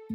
तो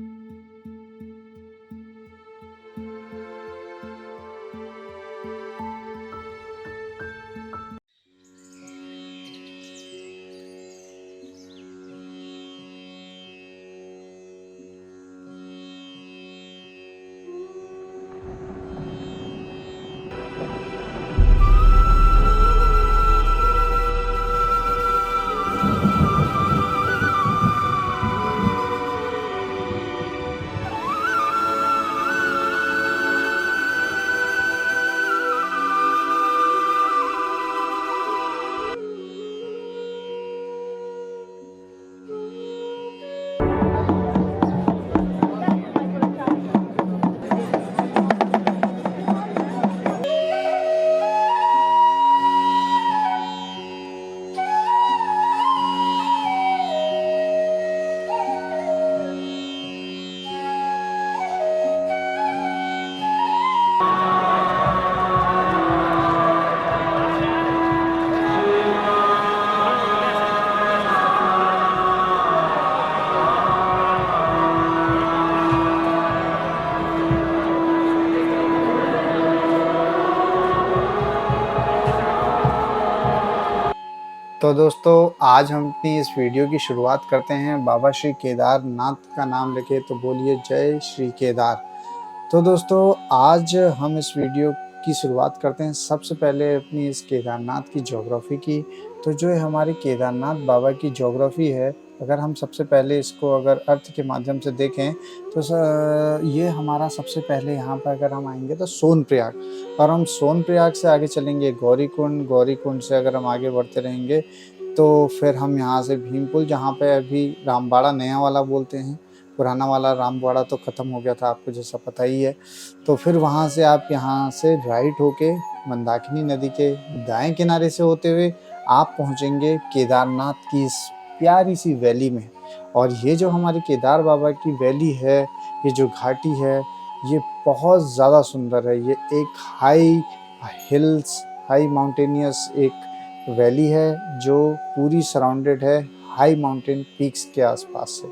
दोस्तों, आज हम अपनी इस वीडियो की शुरुआत करते हैं बाबा श्री केदारनाथ का नाम लेके, तो बोलिए जय श्री केदार। तो दोस्तों, आज हम इस वीडियो की शुरुआत करते हैं सबसे पहले अपनी इस केदारनाथ की ज्योग्राफी की। तो जो है हमारे केदारनाथ बाबा की ज्योग्राफी है, अगर हम सबसे पहले इसको अगर अर्थ के माध्यम से देखें तो ये हमारा सबसे पहले यहाँ पर अगर हम आएंगे तो सोनप्रयाग, और हम सोनप्रयाग से आगे चलेंगे गौरीकुंड, गौरीकुंड से अगर हम आगे बढ़ते रहेंगे तो फिर हम यहाँ से भीमपुल, जहाँ पे अभी रामबाड़ा नया वाला बोलते हैं, पुराना वाला रामबाड़ा तो ख़त्म हो गया था आपको जैसा पता ही है। तो फिर वहाँ से आप यहाँ से राइट होके मंदाकिनी नदी के दाएं किनारे से होते हुए आप पहुँचेंगे केदारनाथ की इस प्यारी सी वैली में। और ये जो हमारी केदार बाबा की वैली है, ये जो घाटी है, ये बहुत ज़्यादा सुंदर है। ये एक हाई हिल्स, हाई माउंटेनियस एक वैली है जो पूरी सराउंडेड है हाई माउंटेन पीक्स के आसपास से।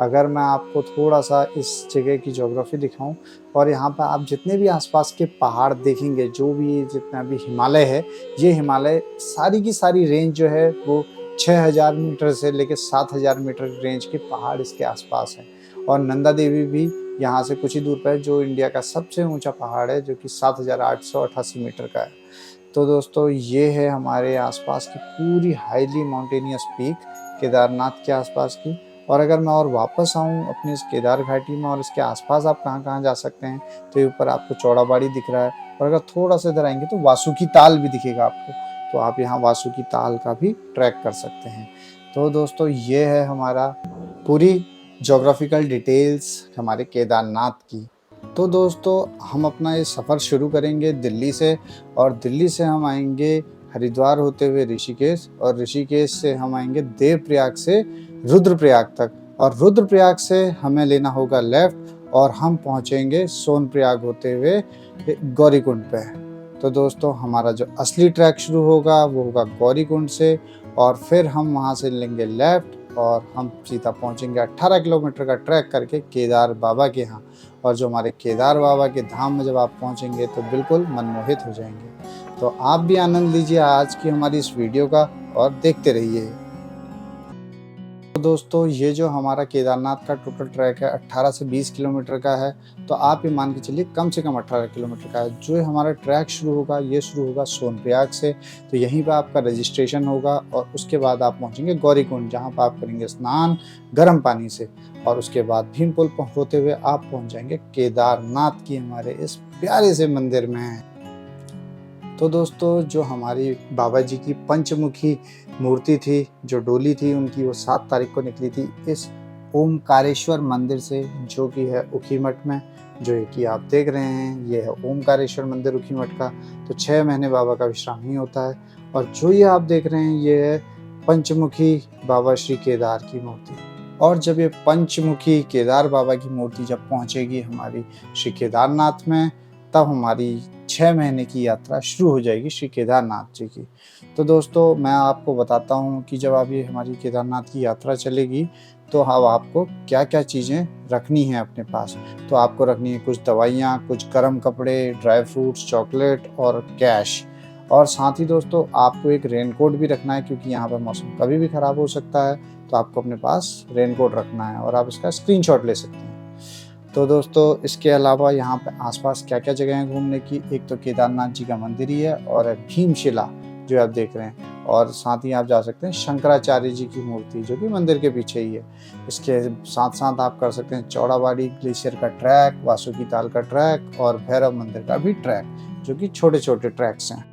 अगर मैं आपको थोड़ा सा इस जगह की ज्योग्राफी दिखाऊं, और यहाँ पर आप जितने भी आसपास के पहाड़ देखेंगे, जो भी जितना भी हिमालय है, ये हिमालय सारी की सारी रेंज जो है वो 6000 मीटर से लेकर 7000 मीटर रेंज के पहाड़ इसके आसपास हैं। और नंदा देवी भी यहाँ से कुछ ही दूर पर है, जो इंडिया का सबसे ऊंचा पहाड़ है, जो कि 7888 मीटर का है। तो दोस्तों, ये है हमारे आसपास की पूरी हाईली माउंटेनियस पीक केदारनाथ के आसपास की। और अगर मैं और वापस आऊँ अपने इस केदार घाटी में और इसके आसपास आप कहाँ कहाँ जा सकते हैं, तो ये ऊपर आपको चौड़ाबाड़ी दिख रहा है, और अगर थोड़ा सा इधर आएंगे तो वासुकी ताल भी दिखेगा आपको, तो आप यहाँ वासुकी ताल का भी ट्रैक कर सकते हैं। तो दोस्तों, ये है हमारा पूरी ज्योग्राफिकल डिटेल्स हमारे केदारनाथ की। तो दोस्तों, हम अपना ये सफ़र शुरू करेंगे दिल्ली से, और दिल्ली से हम आएंगे हरिद्वार होते हुए ऋषिकेश, और ऋषिकेश से हम आएंगे देवप्रयाग से रुद्रप्रयाग तक, और रुद्रप्रयाग से हमें लेना होगा लेफ़्ट और हम पहुंचेंगे सोनप्रयाग होते हुए गौरीकुंड पे। तो दोस्तों, हमारा जो असली ट्रैक शुरू होगा वो होगा गौरीकुंड से, और फिर हम वहां से लेंगे लेफ़्ट और हम सीधा पहुंचेंगे 18 किलोमीटर का ट्रैक करके केदार बाबा के यहाँ। और जो हमारे केदार बाबा के धाम में जब आप पहुंचेंगे तो बिल्कुल मनमोहित हो जाएंगे। तो आप भी आनंद लीजिए आज की हमारी इस वीडियो का और देखते रहिए। तो दोस्तों, ये जो हमारा केदारनाथ का टोटल ट्रैक है 18 से 20 किलोमीटर का है, तो आप ये मान के चलिए कम से कम 18 किलोमीटर का है। जो हमारा ट्रैक शुरू होगा, ये शुरू होगा सोनप्रयाग से, तो यहीं पर आपका रजिस्ट्रेशन होगा, और उसके बाद आप पहुंचेंगे गौरीकुंड, जहां पर आप करेंगे स्नान गर्म पानी से, और उसके बाद भीमपुल होते हुए आप पहुँच जाएंगे केदारनाथ की हमारे इस प्यारे से मंदिर में। तो दोस्तों, जो हमारी बाबा जी की पंचमुखी मूर्ति थी, जो डोली थी उनकी, वो 7 तारीख को निकली थी इस ओमकारेश्वर मंदिर से, जो कि है ऊखीमठ में। जो है कि आप देख रहे हैं, ये है ओमकारेश्वर मंदिर ऊखीमठ का। तो 6 महीने बाबा का विश्राम ही होता है। और जो ये आप देख रहे हैं, ये है पंचमुखी बाबा श्री केदार की मूर्ति। और जब ये पंचमुखी केदार बाबा की मूर्ति जब पहुँचेगी हमारी श्री केदारनाथ में, तब हमारी 6 महीने की यात्रा शुरू हो जाएगी श्री केदारनाथ जी की। तो दोस्तों, मैं आपको बताता हूँ कि जब आप ये हमारी केदारनाथ की यात्रा चलेगी, तो अब आपको क्या क्या चीज़ें रखनी है अपने पास। तो आपको रखनी है कुछ दवाइयाँ, कुछ गर्म कपड़े, ड्राई फ्रूट्स, चॉकलेट और कैश। और साथ ही दोस्तों आपको एक रेनकोट भी रखना है, क्योंकि यहाँ पर मौसम कभी भी ख़राब हो सकता है। तो आपको अपने पास रेनकोट रखना है और आप इसका स्क्रीनशॉट ले सकते हैं। तो दोस्तों इसके अलावा यहाँ पे आसपास क्या-क्या जगह हैं घूमने की, एक तो केदारनाथ जी का मंदिर ही है और भीमशिला जो आप देख रहे हैं, और साथ ही आप जा सकते हैं शंकराचार्य जी की मूर्ति जो कि मंदिर के पीछे ही है। इसके साथ-साथ आप कर सकते हैं चौड़ाबाड़ी ग्लेशियर का ट्रैक, वासुकी ताल का ट्रैक और भैरव मंदिर का भी ट्रैक, जो कि छोटे-छोटे ट्रैक्स हैं।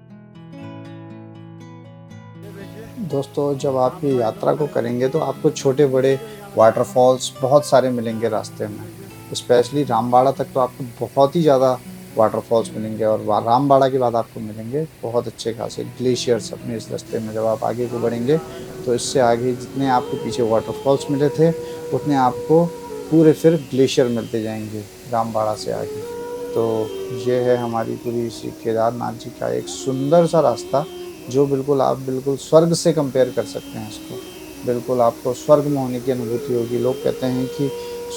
दोस्तों जब आप ये यात्रा को करेंगे तो आपको छोटे-बड़े वाटरफॉल्स बहुत सारे मिलेंगे रास्ते में। स्पेशली रामबाड़ा तक तो आपको बहुत ही ज़्यादा वाटरफॉल्स मिलेंगे, और रामबाड़ा के बाद आपको मिलेंगे बहुत अच्छे खासे ग्लेशियर्स अपने इस रास्ते में। जब आप आगे को बढ़ेंगे तो इससे आगे जितने आपको पीछे वाटरफॉल्स मिले थे, उतने आपको पूरे फिर ग्लेशियर मिलते जाएंगे रामबाड़ा से आगे। तो ये है हमारी पूरी श्री केदारनाथ जी का एक सुंदर सा रास्ता, जो बिल्कुल आप बिल्कुल स्वर्ग से कंपेयर कर सकते हैं इसको। बिल्कुल आपको स्वर्ग में होने की अनुभूति होगी। लोग कहते हैं कि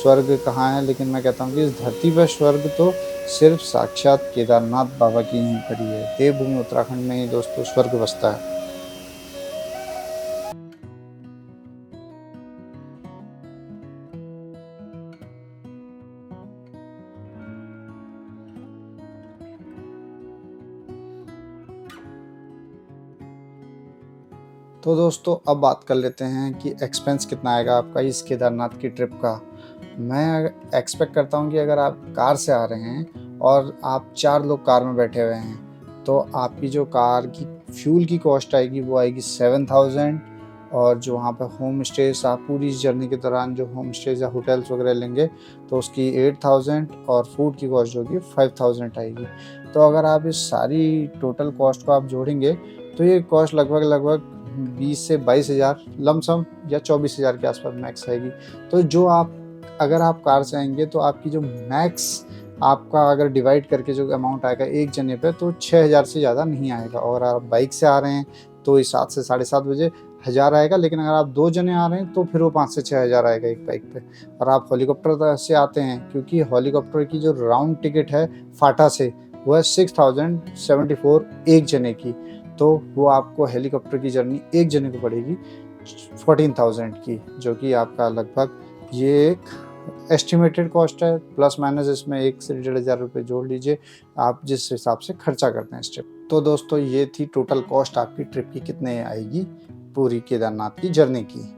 स्वर्ग कहाँ है, लेकिन मैं कहता हूँ कि इस धरती पर स्वर्ग तो सिर्फ साक्षात केदारनाथ बाबा की यहीं पर ही है। देवभूमि उत्तराखंड में ही दोस्तों स्वर्ग बसता है। तो दोस्तों अब बात कर लेते हैं कि एक्सपेंस कितना आएगा आपका इस केदारनाथ की ट्रिप का। मैं एक्सपेक्ट करता हूँ कि अगर आप कार से आ रहे हैं और आप 4 लोग कार में बैठे हुए हैं, तो आपकी जो कार की फ्यूल की कॉस्ट आएगी वो आएगी 7000, और जो वहाँ पे होम स्टेज आप पूरी इस जर्नी के दौरान जो होम स्टेज या होटल्स वगैरह लेंगे तो उसकी 8000, और फूड की कॉस्ट जो होगी 5000 आएगी। तो अगर आप इस सारी टोटल कॉस्ट को आप जोड़ेंगे तो ये कॉस्ट लगभग 20 से 22,000 लमसम या 24,000 के आसपास मैक्स आएगी। तो जो आप अगर आप कार से आएंगे तो आपकी जो मैक्स आपका अगर डिवाइड करके जो अमाउंट आएगा एक जने पे, तो 6,000 से ज़्यादा नहीं आएगा। और आप बाइक से आ रहे हैं तो ये 7 से 7:30 बजे 1000 आएगा, लेकिन अगर आप 2 जने आ रहे हैं तो फिर वो 5 से 6,000 आएगा एक बाइक पे। और आप हेलीकॉप्टर से आते हैं, क्योंकि हेलीकॉप्टर की जो राउंड टिकट है फाटा से वो है 6074 एक जने की, तो वो आपको हेलीकॉप्टर की जर्नी एक जने को पड़ेगी 14,000 की, जो कि आपका लगभग ये एक एस्टिमेटेड कॉस्ट है, प्लस माइनस इसमें 1 से 1,500 रुपये जोड़ लीजिए आप जिस हिसाब से खर्चा करते हैं इस ट्रिप। तो दोस्तों ये थी टोटल कॉस्ट आपकी ट्रिप की कितने आएगी पूरी केदारनाथ की जर्नी की।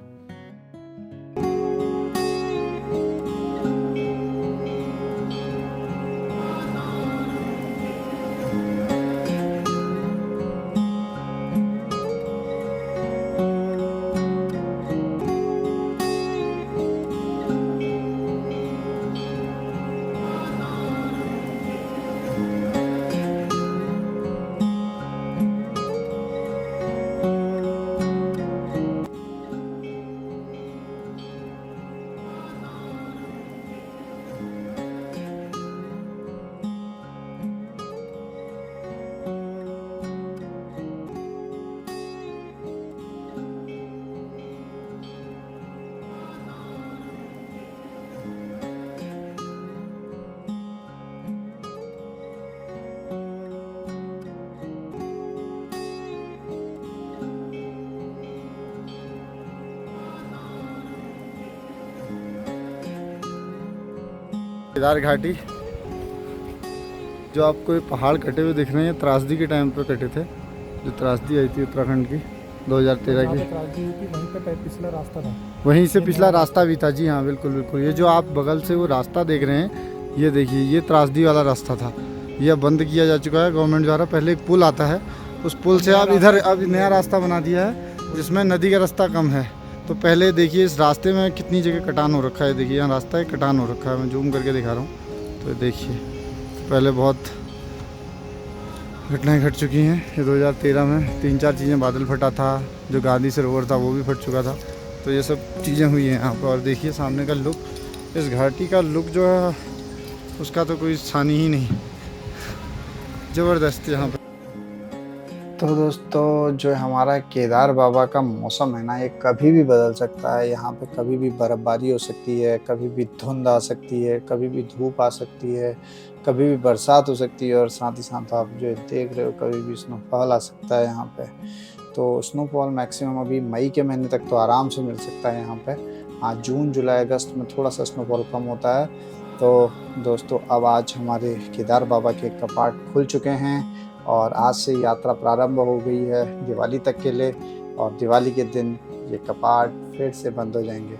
केदार घाटी, जो आपको ये पहाड़ कटे हुए दिख रहे हैं, त्रासदी के टाइम पर कटे थे। जो त्रासदी आई थी उत्तराखंड की 2013 की, वहीं पे पिछला रास्ता था, वहीं से पिछला रास्ता भी था। जी हाँ बिल्कुल बिल्कुल। ये जो आप बगल से वो रास्ता देख रहे हैं, ये देखिए ये त्रासदी वाला रास्ता था। यह बंद किया जा चुका है गवर्नमेंट द्वारा। पहले एक पुल आता है, उस पुल से आप इधर अब नया रास्ता बना दिया है जिसमें नदी का रास्ता कम है। तो पहले देखिए इस रास्ते में कितनी जगह कटान हो रखा है। देखिए यहाँ रास्ता है, कटान हो रखा है। मैं जूम करके दिखा रहा हूँ तो देखिए पहले बहुत घटनाएं घट चुकी हैं। ये 2013 में 3-4 चीज़ें, बादल फटा था, जो गांधी सरोवर था वो भी फट चुका था। तो ये सब चीज़ें हुई हैं यहाँ पर। और देखिए सामने का लुक, इस घाटी का लुक जो है उसका तो कोई सानी ही नहीं, ज़बरदस्त यहाँ पर। तो दोस्तों जो हमारा केदार बाबा का मौसम है ना, ये कभी भी बदल सकता है। यहाँ पे कभी भी बर्फ़बारी हो सकती है, कभी भी धुंध आ सकती है, कभी भी धूप आ सकती है, कभी भी बरसात हो सकती है और साथ ही साथ आप जो देख रहे हो कभी भी स्नोफॉल आ सकता है यहाँ पे। तो स्नोफॉल मैक्सिमम अभी मई के महीने तक तो आराम से मिल सकता है यहाँ पे। हाँ, जून, जुलाई, अगस्त में थोड़ा-सा स्नोफॉल कम होता है। तो दोस्तों अब आज हमारे केदार बाबा के कपाट खुल चुके हैं और आज से यात्रा प्रारंभ हो गई है दिवाली तक के लिए और दिवाली के दिन ये कपाट फिर से बंद हो जाएँगे।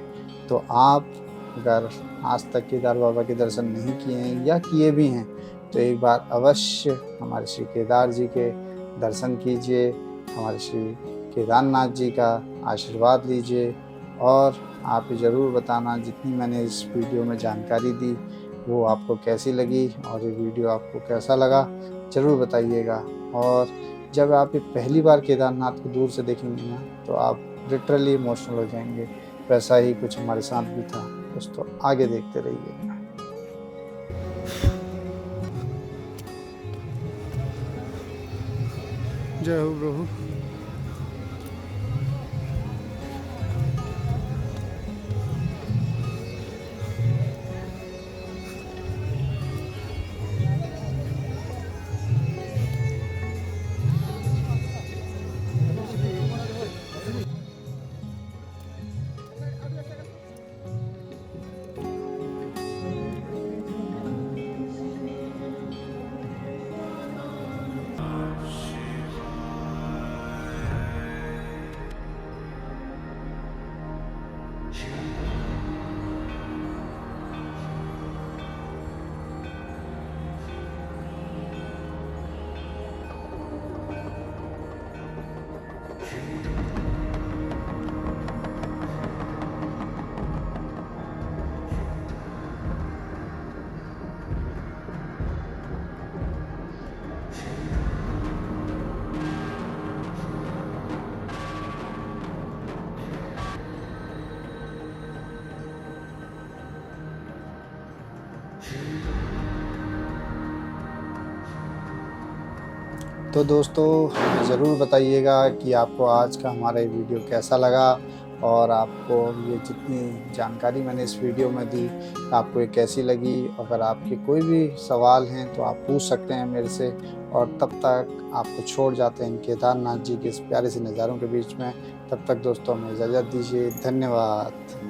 तो आप अगर आज तक केदार बाबा के दर्शन नहीं किए हैं या किए भी हैं, तो एक बार अवश्य हमारे श्री केदार जी के दर्शन कीजिए, हमारे श्री केदारनाथ जी का आशीर्वाद लीजिए और आप ज़रूर बताना जितनी मैंने इस वीडियो में जानकारी दी वो आपको कैसी लगी और ये वीडियो आपको कैसा लगा ज़रूर बताइएगा। और जब आप ये पहली बार केदारनाथ को दूर से देखेंगे ना तो आप लिटरली इमोशनल हो जाएंगे। वैसा ही कुछ हमारे साथ भी था। दोस्तों आगे देखते रहिए। जय हो प्रभु। तो दोस्तों ज़रूर बताइएगा कि आपको आज का हमारा ये वीडियो कैसा लगा और आपको ये जितनी जानकारी मैंने इस वीडियो में दी आपको ये कैसी लगी। अगर आपके कोई भी सवाल हैं तो आप पूछ सकते हैं मेरे से और तब तक आपको छोड़ जाते हैं केदारनाथ जी के इस प्यारे से नज़ारों के बीच में। तब तक दोस्तों हमें इजाज़त दीजिए। धन्यवाद।